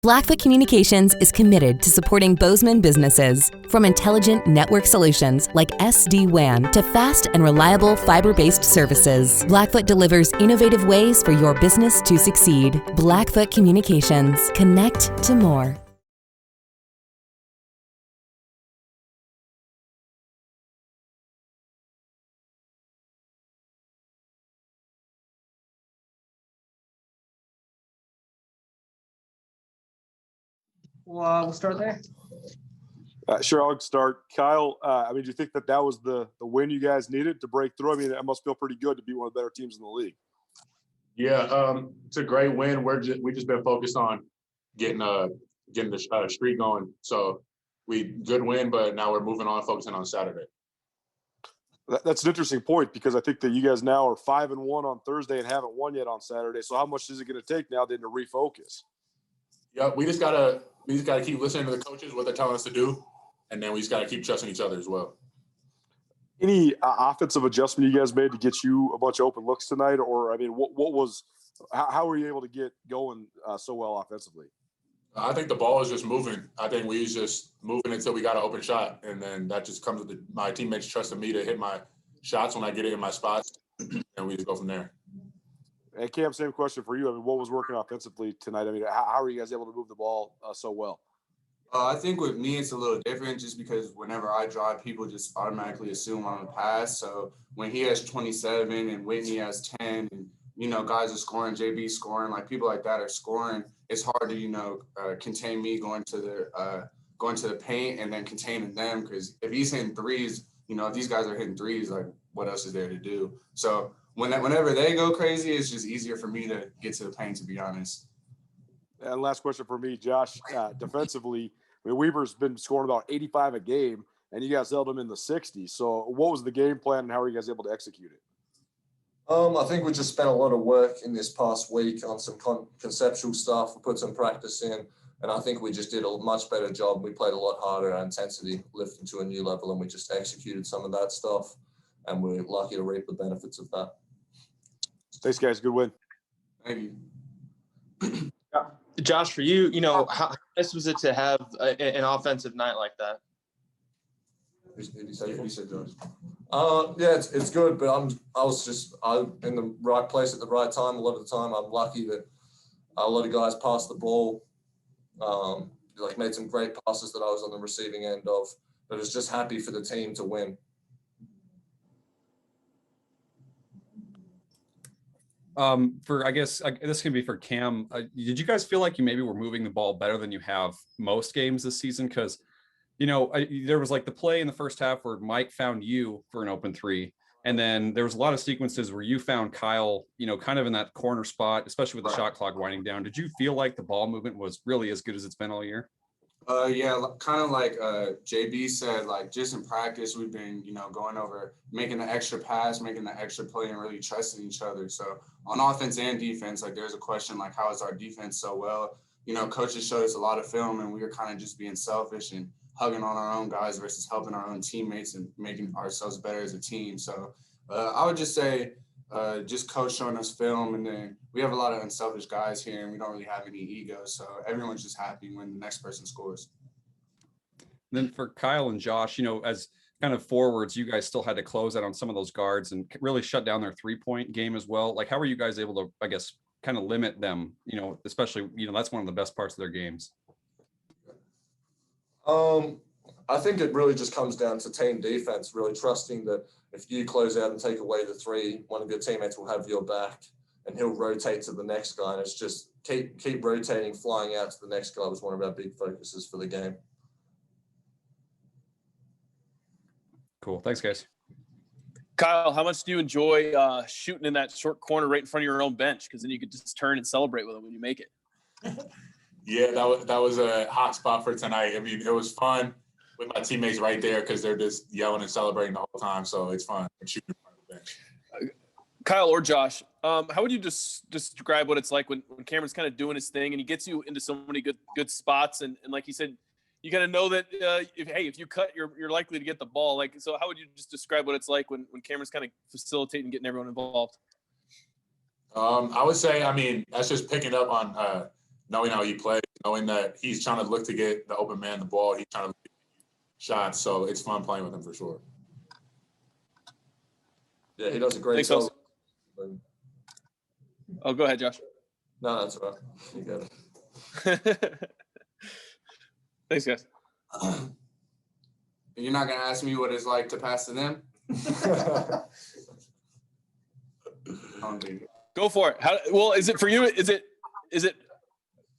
Blackfoot Communications is committed to supporting Bozeman businesses. From intelligent network solutions like SD-WAN to fast and reliable fiber-based services, Blackfoot delivers innovative ways for your business to succeed. Blackfoot Communications. Connect to more. We'll start there. Sure, I'll start. Kyle, do you think that was the win you guys needed to break through? I mean, it must feel pretty good to be one of the better teams in the league. Yeah, it's a great win. We just been focused on getting the streak going. So good win, but now we're moving on, focusing on Saturday. That's an interesting point because I think that you guys now are 5-1 on Thursday and haven't won yet on Saturday. So how much is it going to take now then to refocus? Yeah, we just gotta keep listening to the coaches, what they're telling us to do, and then we just gotta keep trusting each other as well. Any offensive adjustment you guys made to get you a bunch of open looks tonight, or how were you able to get going so well offensively? I think the ball was just moving. I think we was just moving until we got an open shot, and then that just comes with my teammates trusting me to hit my shots when I get it in my spots, and we just go from there. Hey, Cam, same question for you. I mean, what was working offensively tonight? I mean, how are you guys able to move the ball so well? I think with me, it's a little different just because whenever I drive, people just automatically assume I'm a pass. So when he has 27 and Whitney has 10 and, guys are scoring, JB scoring, like people like that are scoring, it's hard to, contain me going to the paint and then containing them. Because if he's hitting threes, if these guys are hitting threes, like what else is there to do? So whenever they go crazy, it's just easier for me to get to the paint, to be honest. And last question for me, Josh, defensively, Weaver's been scoring about 85 a game, and you guys held him in the 60s. So what was the game plan, and how are you guys able to execute it? I think we just spent a lot of work in this past week on some conceptual stuff. We put some practice in, and I think we just did a much better job. We played a lot harder. Our intensity lifted to a new level, and we just executed some of that stuff, and we're lucky to reap the benefits of that. Thanks, guys. Good win. Thank you. Josh, for you, how nice was it to have an offensive night like that? He said Josh. Yeah, it's good, but I'm in the right place at the right time. A lot of the time, I'm lucky that a lot of guys passed the ball, made some great passes that I was on the receiving end of. But I was just happy for the team to win. I guess this can be for Cam. Did you guys feel like you maybe were moving the ball better than you have most games this season? Because, there was like the play in the first half where Mike found you for an open three. And then there was a lot of sequences where you found Kyle, kind of in that corner spot, especially with the shot clock winding down. Did you feel like the ball movement was really as good as it's been all year? Yeah, kind of like JB said, like just in practice, we've been, going over making the extra pass, making the extra play, and really trusting each other. So on offense and defense, like there's a question like, how is our defense so well? Coaches showed us a lot of film, and we were kind of just being selfish and hugging on our own guys versus helping our own teammates and making ourselves better as a team. So I would just say just coach showing us film, and then we have a lot of unselfish guys here, and we don't really have any ego. So everyone's just happy when the next person scores. Then for Kyle and Josh, as kind of forwards, you guys still had to close out on some of those guards and really shut down their 3-point game as well. Like, how are you guys able to, I guess, kind of limit them, especially, that's one of the best parts of their games? I think it really just comes down to team defense, really trusting that if you close out and take away the three, one of your teammates will have your back and he'll rotate to the next guy. And it's just keep rotating, flying out to the next guy was one of our big focuses for the game. Cool. Thanks, guys. Kyle, how much do you enjoy shooting in that short corner right in front of your own bench? Because then you could just turn and celebrate with them when you make it. Yeah, that was a hot spot for tonight. I mean, it was fun with my teammates right there because they're just yelling and celebrating the whole time. So it's fun shooting in front of the bench. Kyle or Josh, how would you just describe what it's like when Cameron's kind of doing his thing and he gets you into so many good spots and like you said, you kind of know that if you cut, you're likely to get the ball. Like, so how would you just describe what it's like when Cameron's kind of facilitating getting everyone involved? I would say, that's just picking up on knowing how he plays, knowing that he's trying to look to get the open man the ball, he's trying to get shots. So it's fun playing with him for sure. Yeah, he does a great Thanks, job. Oh, go ahead, Josh. No, that's all right. You got it. Thanks, guys. You're not gonna ask me what it's like to pass to them? I don't think it. Go for it. Well, is it for you? Is it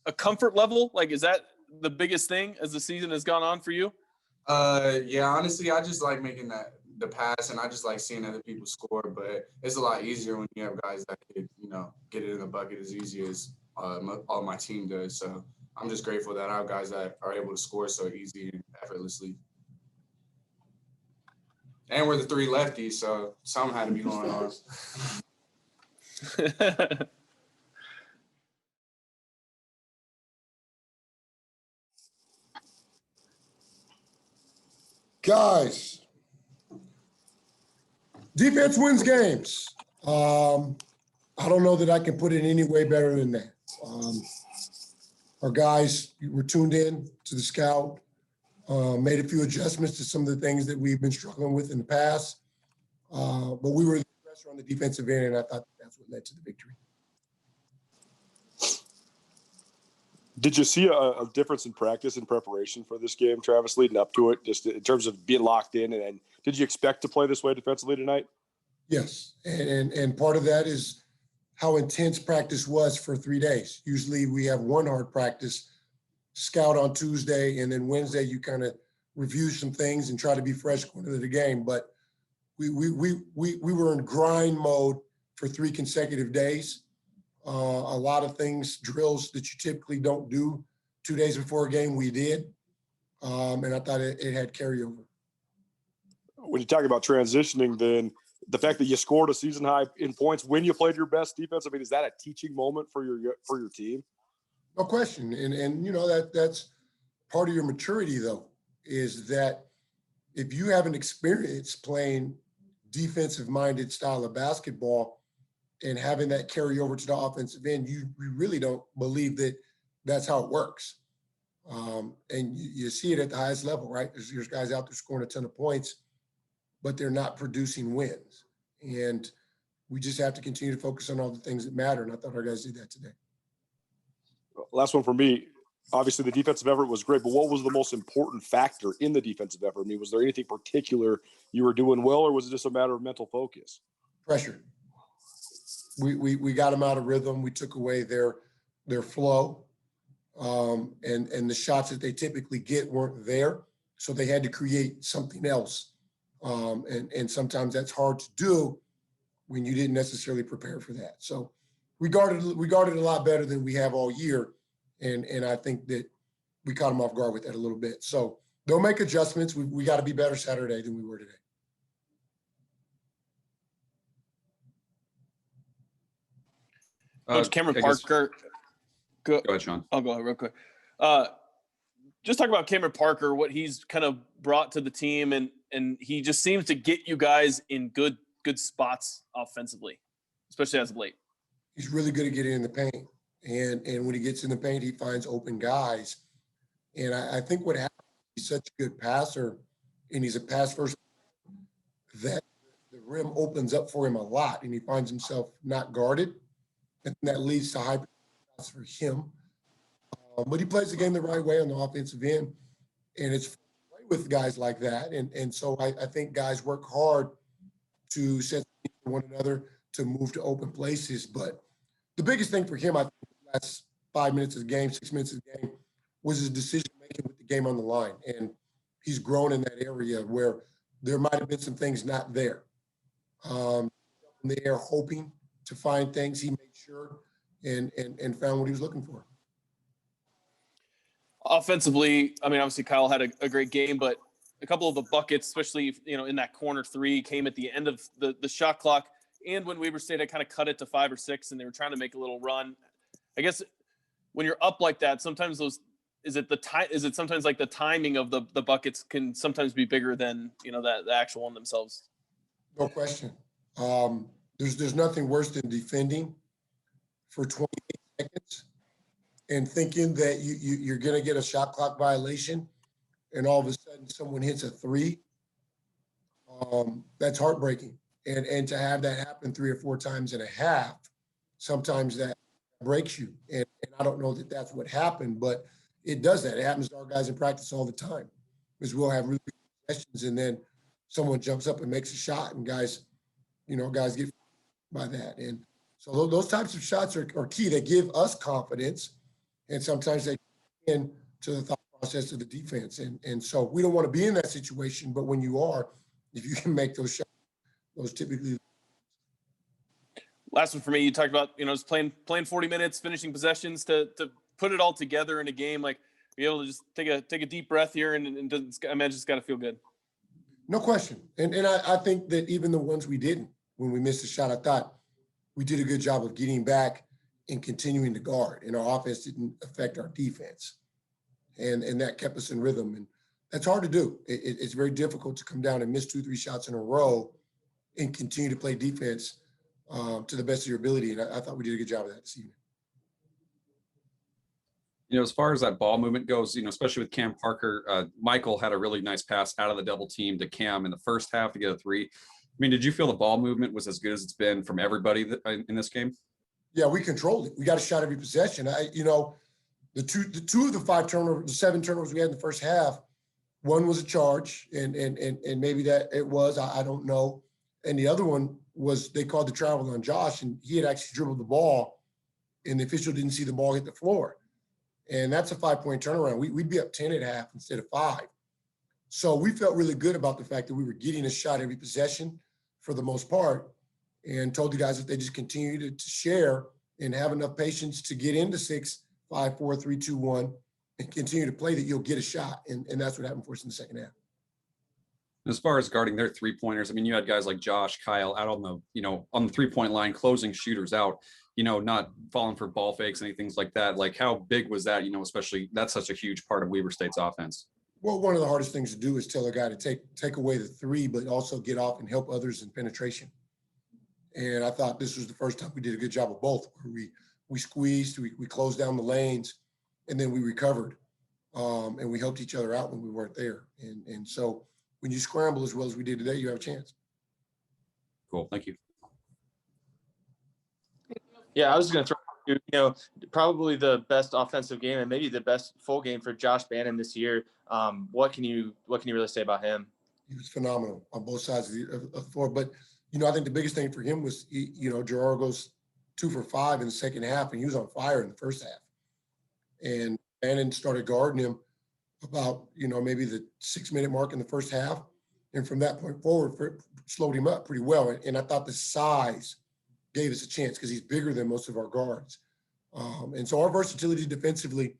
a comfort level? Like, is that the biggest thing as the season has gone on for you? Yeah, honestly, I just like making the pass, and I just like seeing other people score. But it's a lot easier when you have guys that could, get it in the bucket as easy as all my team does. So I'm just grateful that I have guys that are able to score so easy and effortlessly. And we're the three lefties, so something had to be going on. Guys, defense wins games. I don't know that I can put it any way better than that. Our guys were tuned in to the scout, made a few adjustments to some of the things that we've been struggling with in the past. But we were the pressure on the defensive end, and I thought that's what led to the victory. Did you see a difference in practice and preparation for this game, Travis, leading up to it, just in terms of being locked in? And did you expect to play this way defensively tonight? Yes, and part of that is how intense practice was for 3 days. Usually we have one hard practice, scout on Tuesday, and then Wednesday you kind of review some things and try to be fresh going into the game. But we were in grind mode for 3 consecutive days. A lot of things, drills that you typically don't do 2 days before a game, we did. And I thought it had carryover. When you talk about transitioning, then the fact that you scored a season high in points when you played your best defense, I mean, is that a teaching moment for your team? No question. And that's part of your maturity, though, is that if you haven't experienced playing defensive-minded style of basketball and having that carry over to the offensive end, you really don't believe that that's how it works. And you see it at the highest level, right? There's guys out there scoring a ton of points, but they're not producing wins. And we just have to continue to focus on all the things that matter. And I thought our guys did that today. Last one for me. Obviously, the defensive effort was great, but what was the most important factor in the defensive effort? I mean, was there anything particular you were doing well, or was it just a matter of mental focus? Pressure. We got them out of rhythm. We took away their flow, and the shots that they typically get weren't there, so they had to create something else. And sometimes that's hard to do when you didn't necessarily prepare for that. So we guarded a lot better than we have all year, and I think that we caught them off guard with that a little bit. So they'll make adjustments. We got to be better Saturday than we were today. Coach Cameron Parker. Go ahead, Sean. I'll go ahead real quick. Just talk about Cameron Parker, what he's kind of brought to the team, and he just seems to get you guys in good spots offensively, especially as of late. He's really good at getting in the paint, and when he gets in the paint, he finds open guys. And I think what happens, he's such a good passer, and he's a pass first, that the rim opens up for him a lot, and he finds himself not guarded. And that leads to high shots for him. But he plays the game the right way on the offensive end. And it's fun to play with guys like that. And so I think guys work hard to set for one another to move to open places. But the biggest thing for him, I think, the last 5 minutes of the game, 6 minutes of the game, was his decision making with the game on the line. And he's grown in that area where there might have been some things not there. They're hoping to find things. He made sure and found what he was looking for. Offensively, I mean, obviously Kyle had a great game, but a couple of the buckets, especially, in that corner 3, came at the end of the shot clock. And when Weber State had kind of cut it to 5 or 6 and they were trying to make a little run. I guess when you're up like that, sometimes is it sometimes like the timing of the buckets can sometimes be bigger than, the actual one themselves? No question. There's nothing worse than defending for 28 seconds and thinking that you're going to get a shot clock violation, and all of a sudden someone hits a three, that's heartbreaking. And to have that happen 3 or 4 times in a half, sometimes that breaks you. And I don't know that that's what happened, but it does that. It happens to our guys in practice all the time, because we'll have really good sessions and then someone jumps up and makes a shot, and guys get by that. And so those types of shots are key. They give us confidence, and sometimes they into the thought process of the defense. And so we don't want to be in that situation, but when you are, if you can make those shots, those typically. Last one for me, you talked about, just playing 40 minutes, finishing possessions to put it all together in a game, like be able to just take a deep breath here and I imagine it's got to feel good. No question. And I think that even the ones we didn't, when we missed a shot, I thought we did a good job of getting back and continuing to guard, and our offense didn't affect our defense. And that kept us in rhythm. And that's hard to do. It's very difficult to come down and miss 2-3 shots in a row and continue to play defense to the best of your ability. And I thought we did a good job of that this evening. As far as that ball movement goes, especially with Cam Parker, Michael had a really nice pass out of the double team to Cam in the first half to get a 3. I mean, did you feel the ball movement was as good as it's been from everybody in this game? Yeah, we controlled it. We got a shot every possession. The two of the 5 turnovers, the 7 turnovers we had in the first half, one was a charge, and maybe that it was, I don't know. And the other one was they called the travel on Josh, and he had actually dribbled the ball, and the official didn't see the ball hit the floor. And that's a 5-point turnaround. We'd be up 10 at half instead of 5. So we felt really good about the fact that we were getting a shot every possession for the most part, and told the guys that they just continue to share and have enough patience to get into 6, 5, 4, 3, 2, 1, and continue to play, that you'll get a shot. And that's what happened for us in the second half. As far as guarding their 3-pointers, I mean, you had guys like Josh, Kyle out on the 3-point line, closing shooters out, not falling for ball fakes, anything like that. Like, how big was that, especially that's such a huge part of Weber State's offense? Well, one of the hardest things to do is tell a guy to take away the 3, but also get off and help others in penetration. And I thought this was the first time we did a good job of both, where we squeezed, we closed down the lanes, and then we recovered. And we helped each other out when we weren't there. And so when you scramble as well as we did today, you have a chance. Cool. Thank you. Yeah, I was going to throw, probably the best offensive game and maybe the best full game for Josh Bannan this year. What can you really say about him? He was phenomenal on both sides of the floor. But, I think the biggest thing for him was, Gerard goes 2 for 5 in the second half, and he was on fire in the first half. And Bannan started guarding him about, maybe the 6-minute mark in the first half. And from that point forward, slowed him up pretty well. And I thought the size gave us a chance because he's bigger than most of our guards. And so our versatility defensively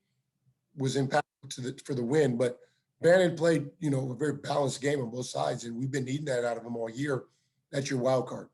was impactful for the win. But Bannan played, a very balanced game on both sides, and we've been needing that out of him all year. That's your wild card.